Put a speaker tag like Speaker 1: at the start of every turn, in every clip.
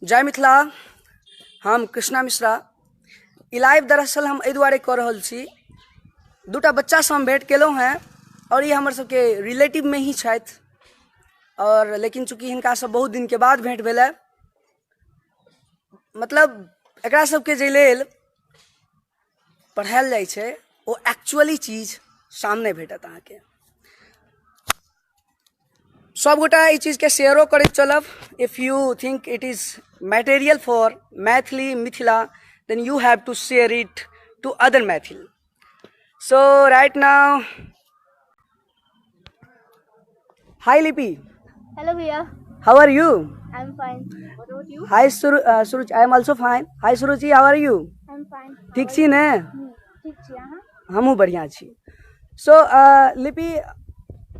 Speaker 1: जय मिथिला। हम कृष्णा मिश्रा। ई लाइव दरअसल हम एहि दुआरे कऽ रहल छी, दूटा बच्चासँ हम भेँट केलहुँ हैं और ये हमर सबके रिलेटिव में ही छथि और लेकिन चूँकि हिनकासँ बहुत दिनके बाद भेँट भेलै, मतलब एकरा सबके जे लेल पढ़ायल जाइ छै ओ एक्चुअली चीज सामने भेटत अहाँके। सब गोटा ई चीज के शेयरो करैत चलब। If you think it is material for Maithili Mithila, then you have to share it to other Maithil. So right now, hi Lipi.
Speaker 2: Hello Bhaiya.
Speaker 1: How are you?
Speaker 2: I'm fine. What about you?
Speaker 1: Hi Suruch, I am also fine. Hi Suruchi, how are you?
Speaker 2: I'm fine.
Speaker 1: ठीक छी ने?
Speaker 2: ठीक छी अहाँ?
Speaker 1: हमहूँ बढ़िया छी। So Lipi,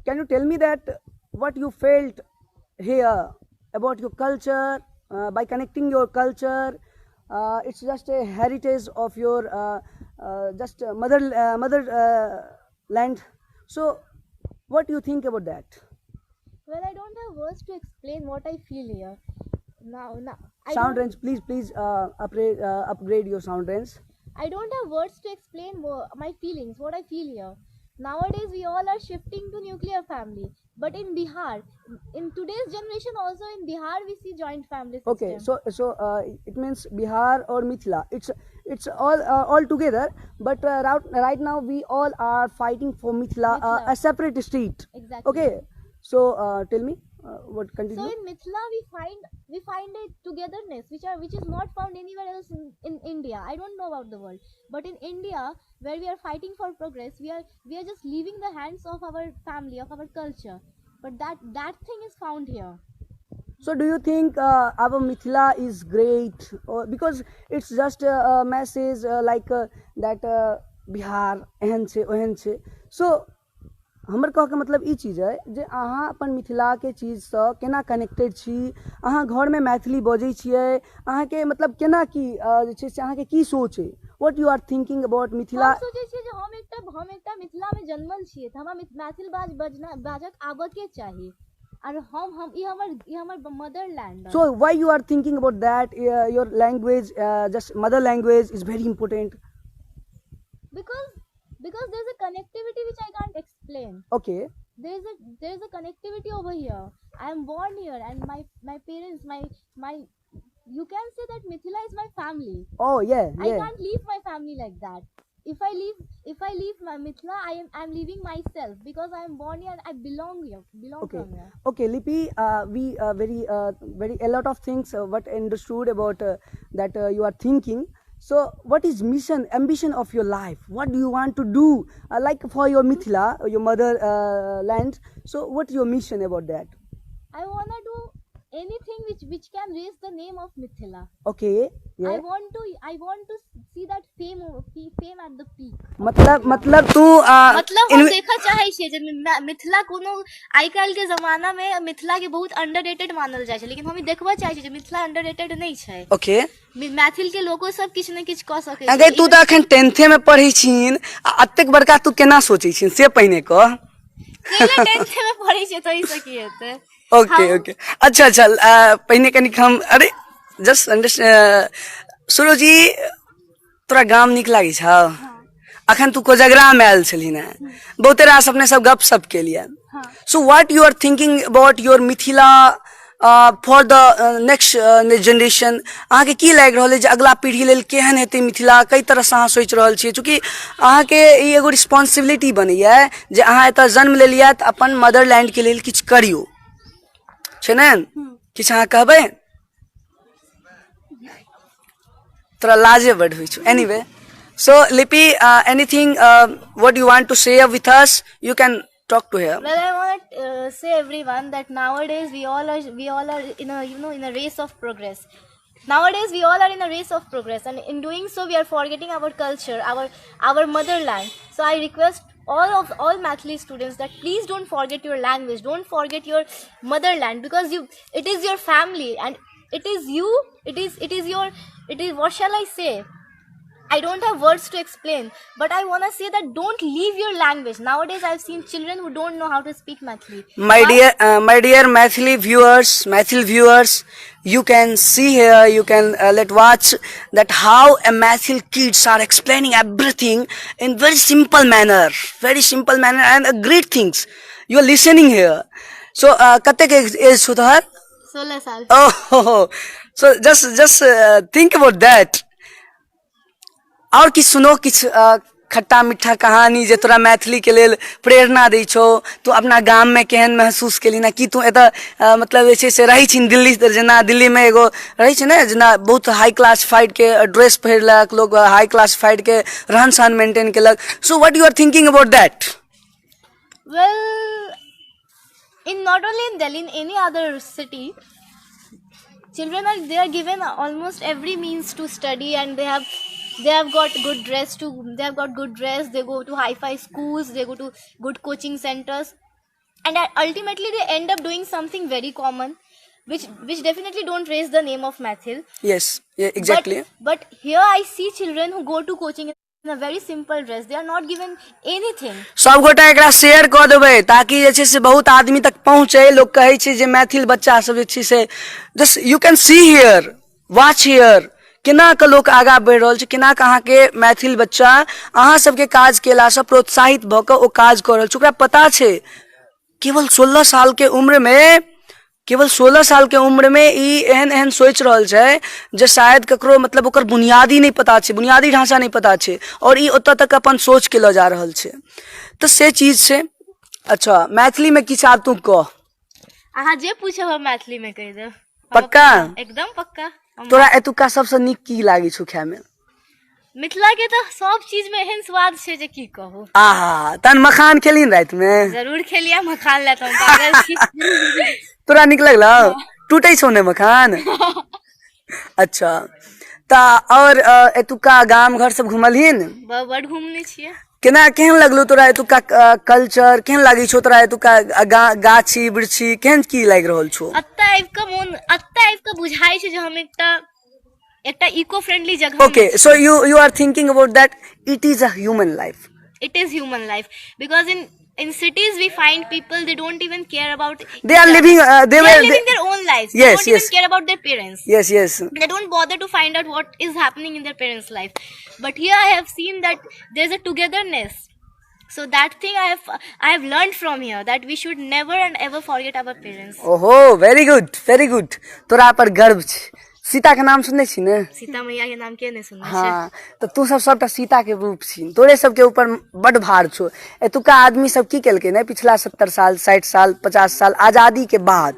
Speaker 1: can you tell me that what you felt here about your culture, by connecting your culture? It's just a heritage of your mother land. So what do you think about that?
Speaker 2: Well, I don't have words to explain what I feel here. Now,
Speaker 1: Sound range, please upgrade your sound range.
Speaker 2: I don't have words to explain my feelings, what I feel here. Nowadays, we all are shifting to nuclear family. But in Bihar, in today's generation, also in Bihar, we see joint family system.
Speaker 1: Okay, so it means Bihar or Mithila. It's all together. But right now we all are fighting for Mithila, a separate state.
Speaker 2: Exactly.
Speaker 1: Okay, so tell me what continue.
Speaker 2: So in Mithila we find a togetherness which is not found anywhere else in India. I don't know about the world, but in India, where we are fighting for progress, we are just leaving the hands of our family, of our culture. But that thing is found here.
Speaker 1: So do you think our Mithila is great, or because it's just a message that Bihar एहन छै ओहन छै? So हमर कहके मतलब ई चीज है जे अहाँ अपन मिथिलाके चीजसँ केना कनेक्टेड छी, अहाँ घरमे मैथिली बजै छियै, अहाँके मतलब केना की जे छै से अहाँके की सोच है? What you are thinking about Mithila?
Speaker 2: हम सोचै छियै जे हम एकटा मिथिलामे जन्मल छियै तऽ हमरा मैथिल बाजक आबऽके चाही। और हम ई हमर mother land.
Speaker 1: So why you are thinking about that? Your language, just mother language is very important.
Speaker 2: Because there's a connectivity which I can't explain.
Speaker 1: Okay.
Speaker 2: There's a connectivity over here. I am born here, and my parents, my you can say that Mithila is my family.
Speaker 1: Oh yeah.
Speaker 2: I can't leave my family like that. If I leave my Mithila, I'm leaving myself, because I am born here and I belong here.
Speaker 1: Okay.
Speaker 2: From here.
Speaker 1: Okay, Lipi, we very a lot of things what understood about that you are thinking. So what is ambition of your life? What do you want to do like for your Mithila, your mother land? So what's your mission about that?
Speaker 2: I wanna do anything which can raise the name of Mithila.
Speaker 1: Okay. Yeah.
Speaker 2: I want to see that fame at the peak.
Speaker 1: मतलब तू
Speaker 2: मतलब हम देखा चाहे छियै जे मिथिला कोनो आइ काल्हि के जमाना में मिथिला के बहुत अंडररेटेड मानल जाइ छै, लेकिन हम ई देखबा चाहे छियै जे मिथिला अंडररेटेड नहीं छै।
Speaker 1: ओके।
Speaker 2: मैथिल के लोगो सब किछ ने किछ क सकै छै।
Speaker 1: अगर तू त अखन 10th में पढ़ै छीन, अतेक बड़का तू केना सोचै छीन से पहिने कह।
Speaker 2: केना 10th में पढ़ै छै त ई से की हेतै?
Speaker 1: ओके। अच्छा पहिने कनिक हम अरे जस्ट अंडरस्टैंड। सुरोजी, तोरा गाम नीक लागै छौ? अखन तू कोजगरा में आयल छलिन है, बहुते रास अपने सब गप सप के लिए। So what you are thinking about your Mithila for the next generation? अहाँ के की लागि रहल है जे अगला पीढ़ी लेल केहन हेतै मिथिला, कई तरह से अहाँ सोच रहल छियै? चूँकि अहाँ के ई एगो रिस्पांसिबिलिटी बनैया जे अहाँ एतऽ जन्म लेलियै तऽ अपन मदरलैंड के लेल किछु करियौ, छै ने? किछु अहाँ कहबै? तोरा लाजे बड होइ छौ। Anyway, so Lipi, anything what you want to say with us? You can talk to her.
Speaker 2: Well, I want to say everyone that nowadays we all are in a in a race of progress. Nowadays we all are in a race of progress, and in doing so we are forgetting our culture, our motherland. So I request all Mathili students that please don't forget your language, don't forget your motherland, because it is your family, and it is what shall I say? I don't have words to explain, but I want to say that don't leave your language. Nowadays I've seen children who don't know how to speak Mathili.
Speaker 1: My dear Mathili viewers, you can see here, you can let watch that how a Mathil kids are explaining everything in very simple manner and great things. You are listening here. So, katte ke age ho tohar?
Speaker 2: 16 साल.
Speaker 1: Oh, so just think about that. और किछ सुनो, किछ खट्टा मीठा कहानी जे तोरा मैथिली के लेल प्रेरणा दै छौ. तू अपना गाम में केहन महसूस केली ना कि तू एतऽ मतलब जे छै से रहै छी दिल्ली, जेना दिल्ली में एगो रहै छै ने, जेना बहुत हाई क्लासिफाइड के ड्रेस पहिरलक लोग, हाई क्लासिफाइड के रहन सहन मेंटेन केलक. So what you are thinking about that?
Speaker 2: Well, in not only in Delhi, in any other city, children are given almost every means to study, and they have got good dress to they have got good dress. They go to hi-fi schools, they go to good coaching centers, and ultimately they end up doing something very common, which definitely don't raise the name of Mathil.
Speaker 1: Yes, yeah, exactly.
Speaker 2: But here I see children who go to coaching in a very simple dress. They are not given anything.
Speaker 1: सब गोटा एकरा share कर देबै ताकि जे छै से बहुत आदमी तक पहुंचे. लोग कहे छै जे मैथिल बच्चा सब जे छै से just you can see here, watch here, केना के लोग आगा बढ़ि रहल छै, केना के अहाँ के मैथिल बच्चा अहाँ सबके काज केला से प्रोत्साहित भ के ओ काज कर रहल छै. ओकरा पता छै केवल 16 साल के उम्र में, केवल 16 साल के उम्र में ई एहन सोच रहल छै जे शायद ककरो मतलब ओकर बुनियादी नहीं पता छै, बुनियादी ढांचा नहीं पता छै, और ई ओतऽ तक अपन सोच के ल जा रहल छै. तो से चीज छै. अच्छा, मैथिली में किछ आब तू कह.
Speaker 2: अहाँ जे पूछब हम मैथिली में कहि देब.
Speaker 1: पक्का?
Speaker 2: एकदम पक्का.
Speaker 1: तोरा एतुका सबसे नीक की लागी छौ खाय में?
Speaker 2: मिथिला के तो सब चीज में एहन स्वाद छै जे की कहू.
Speaker 1: आहा, तन मखान खेली रात में?
Speaker 2: जरूर खेलिया, मखान लेत हम पागल छी.
Speaker 1: तोरा नीक लगलौ? टूटै छौ ने मखान? अच्छा, ता और एतुका गाम घर सब घुमलहिन?
Speaker 2: बड़ घूमने छियै.
Speaker 1: केहन लगलो तोरा एतुका कल्चर? केहन लागी छौ तोरा एतुका गाछी वृक्षी केहन की लागि रहल छौ?
Speaker 2: अत्ता आबि के बुझाइ छै जे हम एकटा इको फ्रेंडली जगह.
Speaker 1: Okay, so you are thinking about that it is a human life.
Speaker 2: It is human life, because in cities we find people, they don't even care about.
Speaker 1: They are living
Speaker 2: they are living their own lives.
Speaker 1: Yes,
Speaker 2: they don't
Speaker 1: yes.
Speaker 2: even care about their parents.
Speaker 1: Yes.
Speaker 2: They don't bother to find out what is happening in their parents' life. But here I have seen that there's a togetherness. So that thing I have learned from here, that we should never and ever forget our parents.
Speaker 1: ओहो, very good. तोरा पर गर्व छै. सीता के नाम सुनने छी ने?
Speaker 2: सीता मैया के नाम के नहीं सुनने छै?
Speaker 1: हाँ, तो तू सबटा सीता के रूप छी. तोरे सबके ऊपर बड़ भार छो. एतुका आदमी सब की केलकै ने पिछला 70 साल, 60 साल, 50 साल आजादी के बाद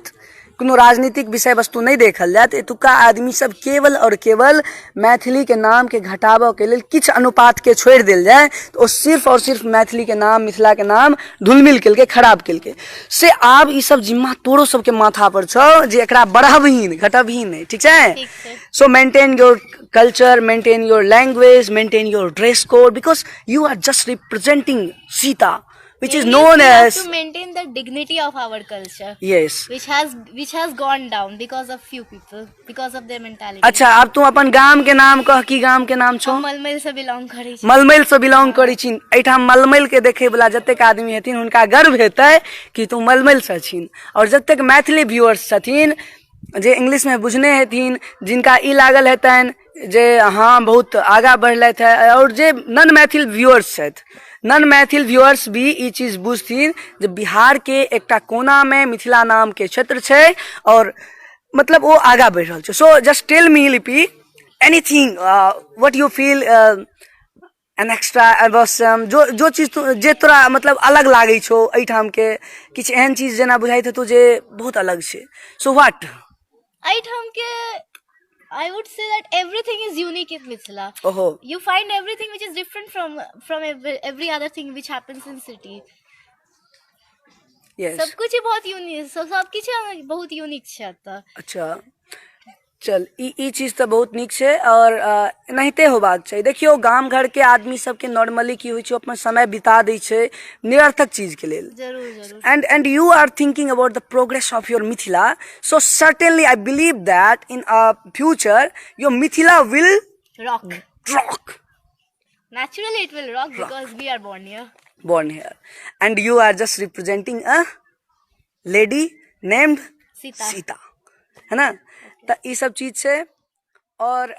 Speaker 1: कोनो राजनीतिक विषय वस्तु नहीं देखल जाए. एतुका आदमी सब केवल और केवल मैथिली के नाम के घटाबऽ के लेल किछ अनुपात के छोड़ देल जाए तो सिर्फ और सिर्फ मैथिली के नाम, मिथिला के नाम धुलमिल केलकै, खराब केलकै. से आब ई सब जिम्मा तोरो सबके माथा पर छौ जे एकरा बढ़ाबहीन घटबहीन नहीं. ठीक छै? सो maintain your culture, maintain your language, maintain your dress code, because you are just representing Sita, which is known as,
Speaker 2: to maintain the dignity of our culture.
Speaker 1: Yes,
Speaker 2: which has gone down because of few people, because of their mentality.
Speaker 1: अच्छा, अब तू अपन गाम के नाम कह. की गाम के नाम छौ?
Speaker 2: मलमल से बिलोंग करै छी.
Speaker 1: मलमल से बिलोंग करै छी. एठाम मलमल के देखे वाला जतेक आदमी हेथिन हुनका गर्व हेतै कि तू मलमल से छिन. और जतेक मैथिली व्यूअर्स छथिन जे इंग्लिश में बुझने हेथिन, जिनका ई लागल हेतन जे हाँ बहुत आगा बढ़लैथ है, और जे नन मैथिल व्यूअर्स छथि, नन मैथिल व्यूअर्स भी ई चीज बुझथिन जे बिहार के एकटा कोना में मिथिला नाम के क्षेत्र छै और मतलब वो आगा बढ़ रहल छै. सो जस्ट टेल मी लिपि anything what you feel an extra अवश्यम, जो चीज जे तोरा मतलब अलग लागे छौ एठाम के, किछ एहन चीज जेना बुझाइत हेतौ जे बहुत अलग छै. सो व्हाट
Speaker 2: एठाम के I would say that everything is unique in Mithila.
Speaker 1: Oh.
Speaker 2: You find everything which is different from every other thing which happens in city.
Speaker 1: Yes.
Speaker 2: सब कुछ ही बहुत यूनिक, सब कुछ बहुत यूनिक छै एतऽ.
Speaker 1: अच्छा, चल ई चीज तो बहुत नीक छै और एनाहिते होबाक छै. देखियो गाम घर के आदमी सबके नॉर्मली की होइ छै, अपन समय बिता दै छै निरर्थक चीज के लेल. जरूर. And you are thinking about the progress of your Mithila. So certainly I believe that in future your Mithila will rock.
Speaker 2: Naturally it will rock because we are born here.
Speaker 1: And you are just representing a lady named Sita. है ना। तो ये सब चीज से और